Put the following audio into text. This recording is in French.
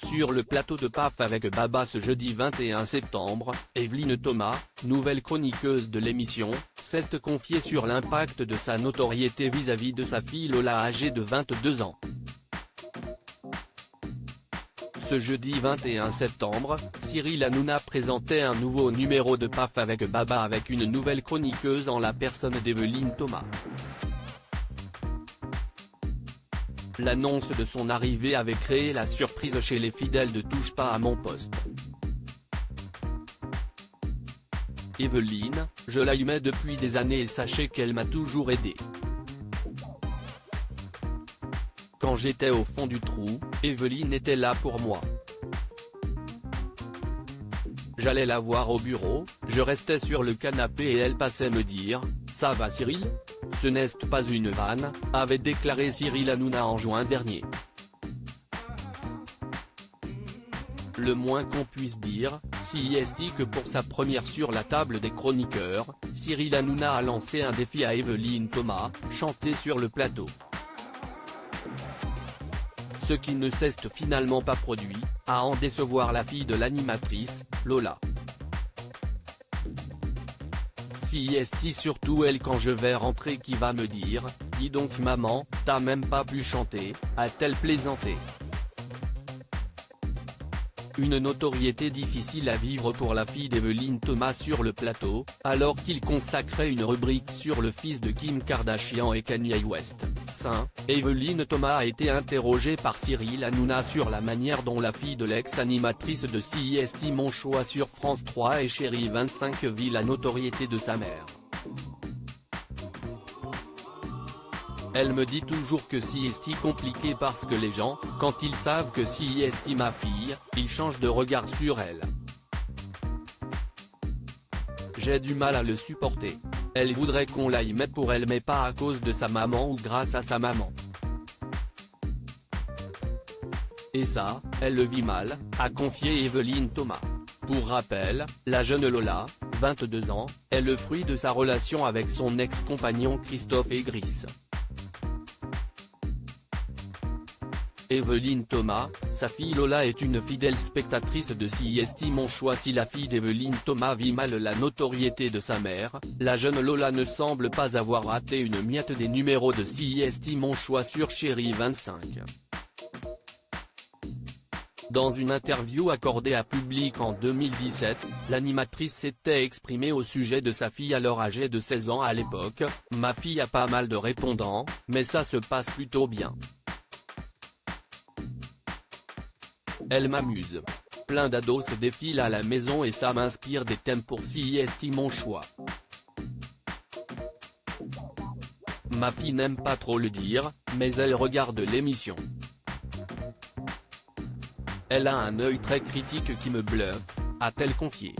Sur le plateau de PAF avec Baba ce jeudi 21 septembre, Evelyne Thomas, nouvelle chroniqueuse de l'émission, s'est confiée sur l'impact de sa notoriété vis-à-vis de sa fille Lola âgée de 22 ans. Ce jeudi 21 septembre, Cyril Hanouna présentait un nouveau numéro de PAF avec Baba avec une nouvelle chroniqueuse en la personne d'Evelyne Thomas. L'annonce de son arrivée avait créé la surprise chez les fidèles de Touche pas à mon poste. Evelyne, je l'aimais depuis des années et sachez qu'elle m'a toujours aidé. Quand j'étais au fond du trou, Evelyne était là pour moi. J'allais la voir au bureau, je restais sur le canapé et elle passait me dire « Ça va Cyril ? Ce n'est pas une vanne », avait déclaré Cyril Hanouna en juin dernier. Le moins qu'on puisse dire, si est que pour sa première sur la table des chroniqueurs, Cyril Hanouna a lancé un défi à Evelyne Thomas, chanter sur le plateau. Ce qui ne s'est finalement pas produit, à en décevoir la fille de l'animatrice, Lola. Si est surtout elle quand je vais rentrer qui va me dire, dis donc maman, t'as même pas pu chanter, a-t-elle plaisanté. Une notoriété difficile à vivre pour la fille d'Evelyne Thomas sur le plateau, alors qu'il consacrait une rubrique sur le fils de Kim Kardashian et Kanye West. Evelyne Thomas a été interrogée par Cyril Hanouna sur la manière dont la fille de l'ex-animatrice de CIST Mon Choix sur France 3 et Chérie 25 vit la notoriété de sa mère. Elle me dit toujours que CIST compliqué parce que les gens, quand ils savent que CIST ma fille, ils changent de regard sur elle. J'ai du mal à le supporter. Elle voudrait qu'on l'aille mais pour elle mais pas à cause de sa maman ou grâce à sa maman. Et ça, elle le vit mal, a confié Evelyne Thomas. Pour rappel, la jeune Lola, 22 ans, est le fruit de sa relation avec son ex-compagnon Christophe Egris. Evelyne Thomas, sa fille Lola est une fidèle spectatrice de CIST Mon Choix. Si la fille d'Evelyne Thomas vit mal la notoriété de sa mère, la jeune Lola ne semble pas avoir raté une miette des numéros de CIST Mon Choix sur Chérie 25. Dans une interview accordée à Public en 2017, l'animatrice s'était exprimée au sujet de sa fille alors âgée de 16 ans à l'époque. « Ma fille a pas mal de répondants, mais ça se passe plutôt bien. Elle m'amuse. Plein d'ados se défilent à la maison et ça m'inspire des thèmes pour CIST Mon Choix. Ma fille n'aime pas trop le dire, mais elle regarde l'émission. Elle a un œil très critique qui me bluffe », a-t-elle confié.